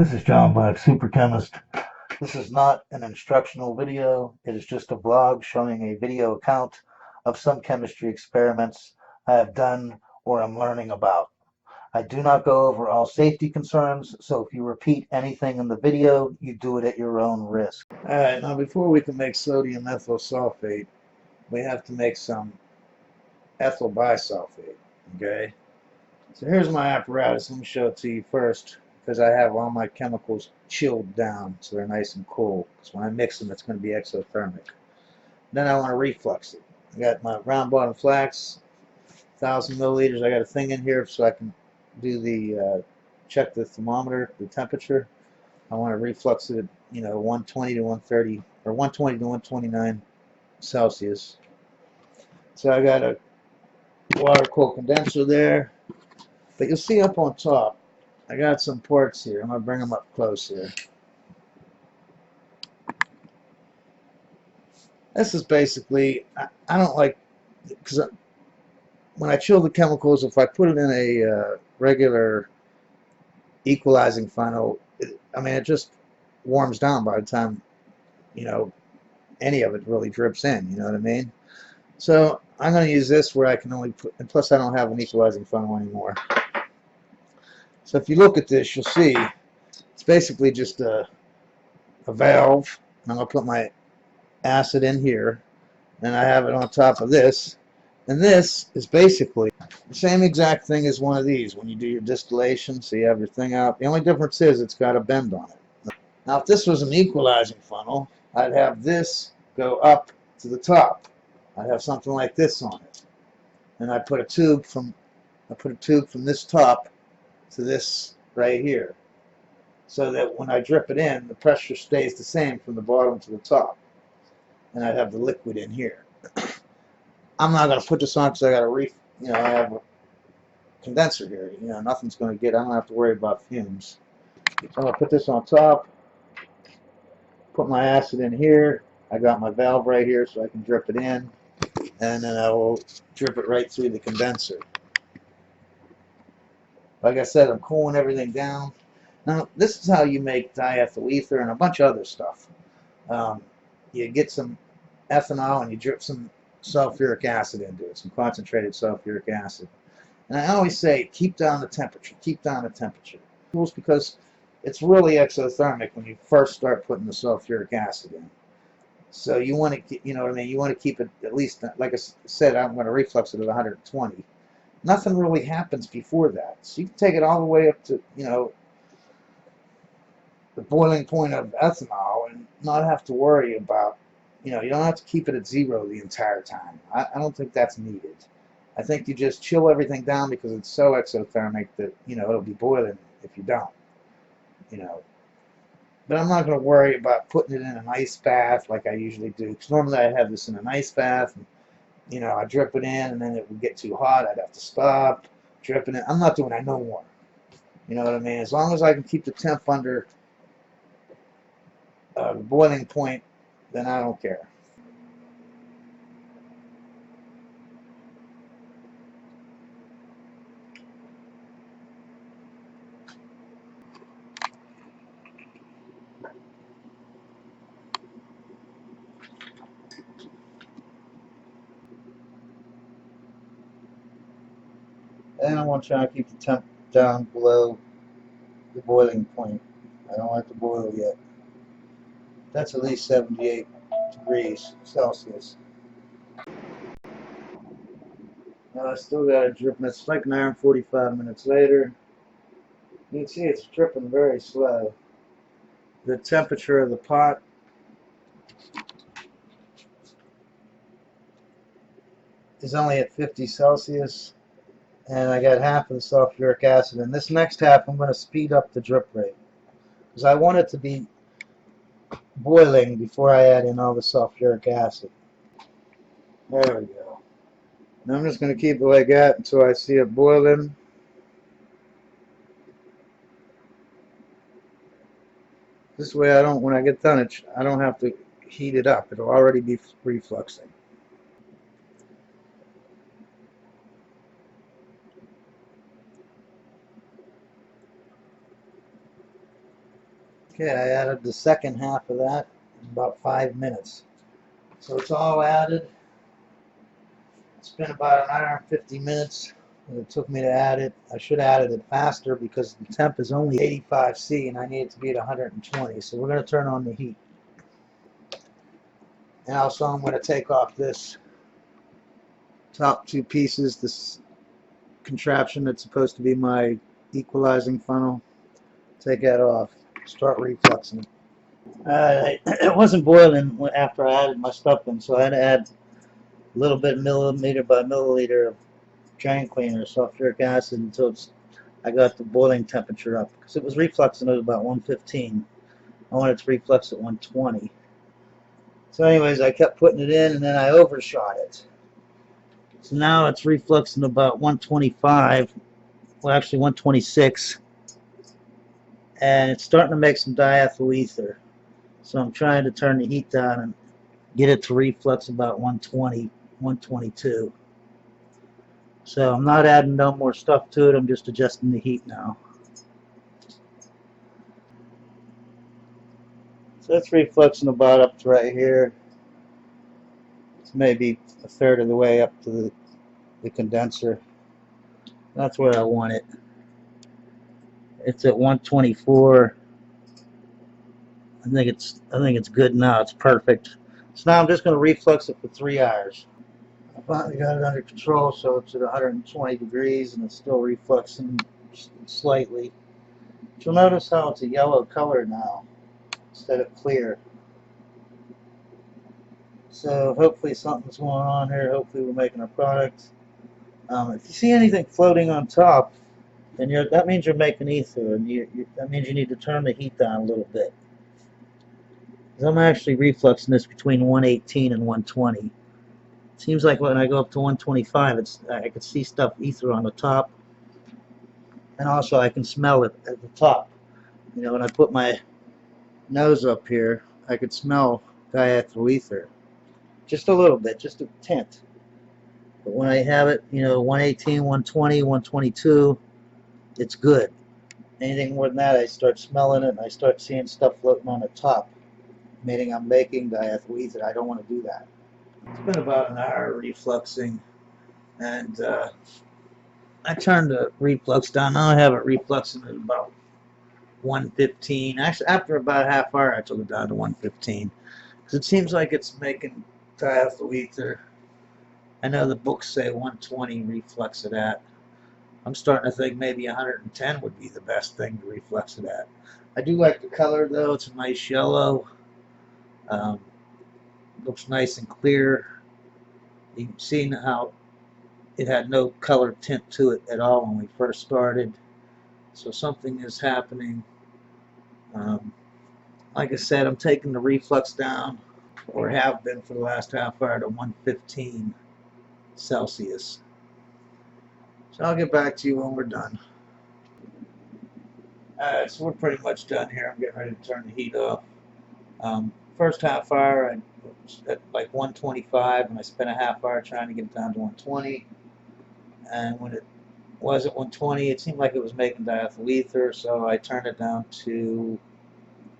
This is John Black, Super Chemist. This is not an instructional video. It is just a vlog showing a video account of some chemistry experiments I have done or am learning about. I do not go over all safety concerns, so if you repeat anything in the video, you do it at your own risk. Alright, now before we can make sodium ethyl sulfate, we have to make some ethyl bisulfate, okay? So here's my apparatus. Let me show it to you first, because I have all my chemicals chilled down so they're nice and cool. Because when I mix them, it's going to be exothermic. Then I want to reflux it. I got my round bottom flask, 1,000 milliliters. I got a thing in here so I can do the check the thermometer, the temperature. I want to reflux it at 120 to 130 or 120 to 129 Celsius. So I got a water cooled condenser there. But you'll see up on top, I got some ports here. I'm going to bring them up close here. This is basically, I don't like, because when I chill the chemicals, if I put it in a regular equalizing funnel, it just warms down by the time, any of it really drips in, you know what I mean? So I'm going to use this where I can only put, and plus I don't have an equalizing funnel anymore. So if you look at this, you'll see it's basically just a valve. I'm going to put my acid in here, and I have it on top of this, and this is basically the same exact thing as one of these when you do your distillation. So you have your thing out. The only difference is it's got a bend on it. Now if this was an equalizing funnel, I'd have this go up to the top. I'd have something like this on it, and I put a tube from this top to this right here, so that when I drip it in, the pressure stays the same from the bottom to the top, and I'd have the liquid in here. I'm not going to put this on because I got I have a condenser here. Nothing's going to get, I don't have to worry about fumes. So I'm going to put this on top, put my acid in here. I got my valve right here so I can drip it in, and then I will drip it right through the condenser. Like I said, I'm cooling everything down. Now, this is how you make diethyl ether and a bunch of other stuff. You get some ethanol and you drip some sulfuric acid into it, some concentrated sulfuric acid. And I always say, keep down the temperature, keep down the temperature. Because it's really exothermic when you first start putting the sulfuric acid in. So you want to, you know what I mean, you want to keep it at least, like I said, I'm going to reflux it at 120. Nothing really happens before that. So you can take it all the way up to, the boiling point of ethanol and not have to worry about, you don't have to keep it at zero the entire time. I don't think that's needed. I think you just chill everything down because it's so exothermic that, it'll be boiling if you don't, But I'm not going to worry about putting it in an ice bath like I usually do. Because normally I have this in an ice bath. And, I drip it in and then it would get too hot. I'd have to stop dripping it. I'm not doing that no more. You know what I mean? As long as I can keep the temp under the boiling point, then I don't care. And I want to try to keep the temp down below the boiling point. I don't want it to boil yet. That's at least 78 degrees Celsius. Now I still got it dripping. It's like an hour and 45 minutes later. You can see it's dripping very slow. The temperature of the pot is only at 50 Celsius. And I got half of the sulfuric acid. And this next half I'm going to speed up the drip rate. Because I want it to be boiling before I add in all the sulfuric acid. There we go. Now I'm just going to keep it like that until I see it boiling. This way when I get done, I don't have to heat it up. It'll already be refluxing. Okay, I added the second half of that in about 5 minutes. So it's all added. It's been about an hour and 50 minutes. It took me to add it. I should have added it faster because the temp is only 85 C and I need it to be at 120. So we're going to turn on the heat. And also I'm going to take off this top two pieces, this contraption that's supposed to be my equalizing funnel. Take that off. Start refluxing. It wasn't boiling after I added my stuff in, so I had to add a little bit millimeter by milliliter of drain cleaner, sulfuric acid, until I got the boiling temperature up. Because it was refluxing at about 115. I wanted to reflux at 120. So anyways, I kept putting it in, and then I overshot it. So now it's refluxing about 125, well actually 126, and it's starting to make some diethyl ether. So I'm trying to turn the heat down and get it to reflux about 120, 122. So I'm not adding no more stuff to it, I'm just adjusting the heat now. So it's refluxing about up to right here. It's maybe a third of the way up to the condenser. That's where I want it. It's at 124. I think it's good now. It's perfect. So now I'm just going to reflux it for 3 hours. I finally got it under control, so it's at 120 degrees and it's still refluxing slightly. But you'll notice how it's a yellow color now instead of clear. So hopefully something's going on here. Hopefully we're making a product. If you see anything floating on top, then that means you're making ether, and that means you need to turn the heat down a little bit. Because I'm actually refluxing this between 118 and 120. It seems like when I go up to 125, I can see stuff ether on the top, and also I can smell it at the top. You know, when I put my nose up here, I could smell diethyl ether. Just a little bit, just a tint. But when I have it, you know, 118, 120, 122, it's good. Anything more than that, I start smelling it and I start seeing stuff floating on the top, meaning I'm making diethyl ether. I don't want to do that. It's been about an hour refluxing, and I turned the reflux down. Now I have it refluxing at about 115. Actually, after about a half hour, I took it down to 115 because it seems like it's making diethyl ether. I know the books say 120 reflux it at. I'm starting to think maybe 110 would be the best thing to reflux it at. I do like the color though. It's a nice yellow. Looks nice and clear. You can see how it had no color tint to it at all when we first started. So something is happening. Like I said, I'm taking the reflux down, or have been for the last half hour, to 115 Celsius. So I'll get back to you when we're done. Alright, so we're pretty much done here. I'm getting ready to turn the heat off. First half hour, I was at like 125, and I spent a half hour trying to get it down to 120. And when it was at 120, it seemed like it was making diethyl ether, so I turned it down to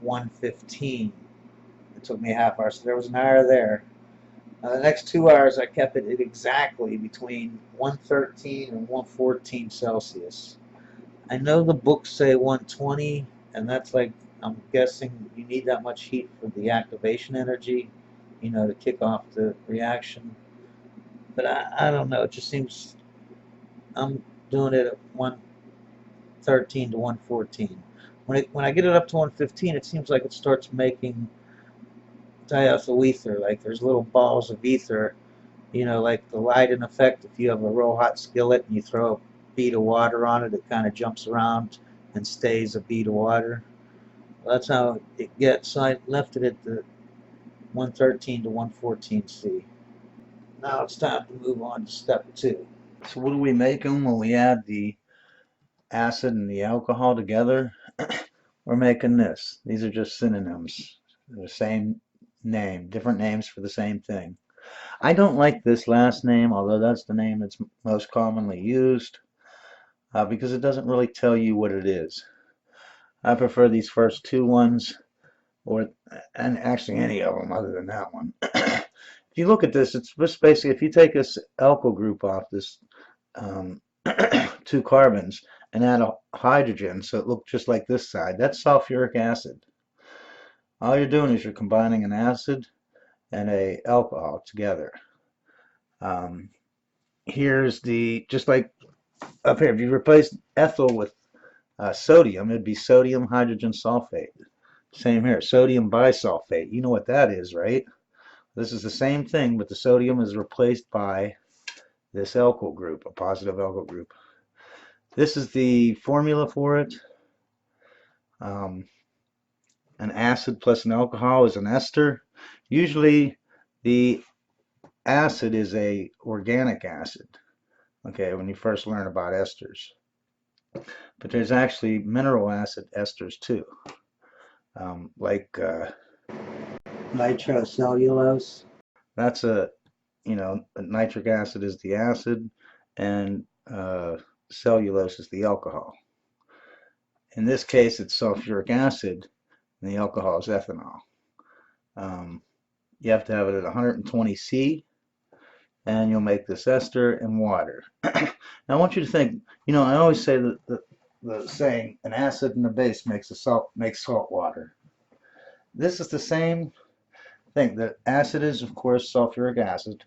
115. It took me a half hour, so there was an hour there. The next 2 hours, I kept it at exactly between 113 and 114 Celsius. I know the books say 120, and that's like, I'm guessing you need that much heat for the activation energy, you know, to kick off the reaction. But I don't know, it just seems I'm doing it at 113 to 114. When I get it up to 115, it seems like it starts making diethyl ether, like there's little balls of ether, you know, like the Leiden effect. If you have a real hot skillet and you throw a bead of water on it, it kind of jumps around and stays a bead of water. Well, that's how it gets. So I left it at the 113 to 114 C. Now it's time to move on to step 2. So what do we make them when we add the acid and the alcohol together? We're making this. These are just synonyms. The same name, different names for the same thing. I don't like this last name, although that's the name that's most commonly used, because it doesn't really tell you what it is. I prefer these first two ones, and actually any of them other than that one. If you look at this, it's just basically if you take this alkyl group off this um, two carbons and add a hydrogen, so it looks just like this side, that's sulfuric acid. All you're doing is you're combining an acid and a alcohol together. Um, here's just like up here, if you replace ethyl with sodium, it'd be sodium hydrogen sulfate. Same here, sodium bisulfate. You know what that is, right? This is the same thing, but the sodium is replaced by this alkyl group, a positive alkyl group. This is the formula for it. Um, an acid plus an alcohol is an ester. Usually the acid is a organic acid, okay, when you first learn about esters. But there's actually mineral acid esters too, like Nitrocellulose. that's nitric acid is the acid, and cellulose is the alcohol. In this case, it's sulfuric acid, and the alcohol is ethanol. Um, you have to have it at 120 C, and you'll make this ester and water. Now, I want you to think, I always say that the saying, an acid and a base makes salt water. This is the same thing. The acid is, of course, sulfuric acid.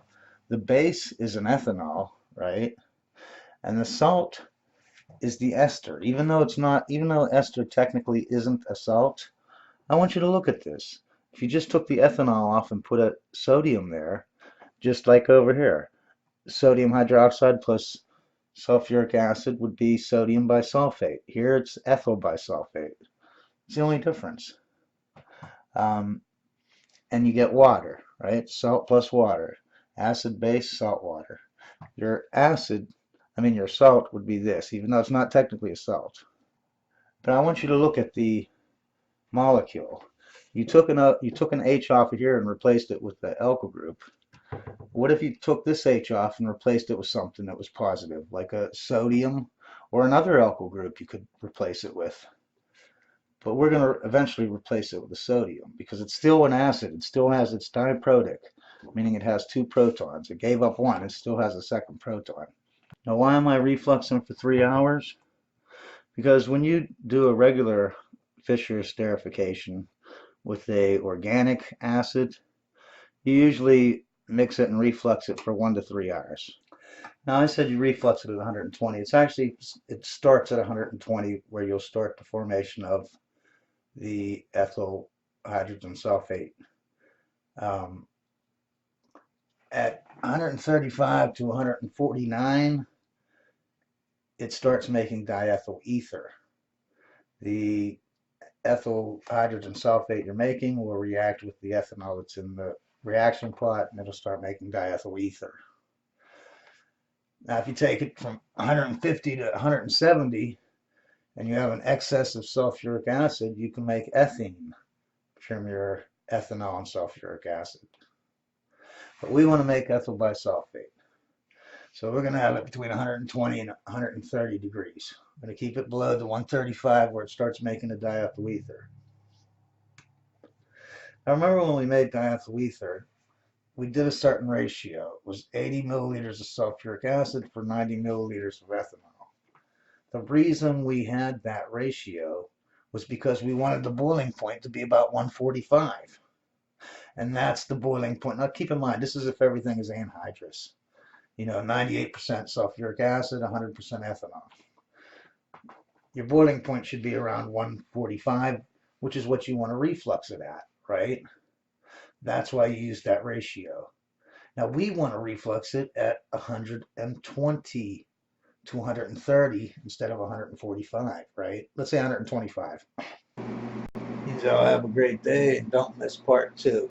The base is an ethanol, right? And the salt is the ester. Even though ester technically isn't a salt, I want you to look at this. If you just took the ethanol off and put a sodium there, just like over here, sodium hydroxide plus sulfuric acid would be sodium bisulfate. Here it's ethyl bisulfate. It's the only difference. And you get water, right? Salt plus water. Acid, base, salt, water. Your salt would be this, even though it's not technically a salt. But I want you to look at the molecule. You took an H off of here and replaced it with the alkyl group. What if you took this H off and replaced it with something that was positive, like a sodium or another alkyl group you could replace it with? But we're going to eventually replace it with a sodium because it's still an acid. It still has its diprotic, meaning it has two protons. It gave up one. It still has a second proton. Now, why am I refluxing for 3 hours? Because when you do a regular Fischer esterification with a organic acid, you usually mix it and reflux it for 1 to 3 hours. Now I said you reflux it at 120. It starts at 120 where you'll start the formation of the ethyl hydrogen sulfate. At 135 to 149, it starts making diethyl ether. The ethyl hydrogen sulfate you're making will react with the ethanol that's in the reaction plot, and it'll start making diethyl ether. Now, if you take it from 150 to 170, and you have an excess of sulfuric acid, you can make ethene from your ethanol and sulfuric acid. But we want to make ethyl bisulfate. So we're going to have it between 120 and 130 degrees. We're going to keep it below the 135 where it starts making the diethyl ether. Now remember when we made diethyl ether, we did a certain ratio. It was 80 milliliters of sulfuric acid for 90 milliliters of ethanol. The reason we had that ratio was because we wanted the boiling point to be about 145. And that's the boiling point. Now keep in mind, this is if everything is anhydrous. 98% sulfuric acid, 100% ethanol. Your boiling point should be around 145, which is what you want to reflux it at, right? That's why you use that ratio. Now we want to reflux it at 120 to 130 instead of 145, right? Let's say 125. You all have a great day and don't miss part 2.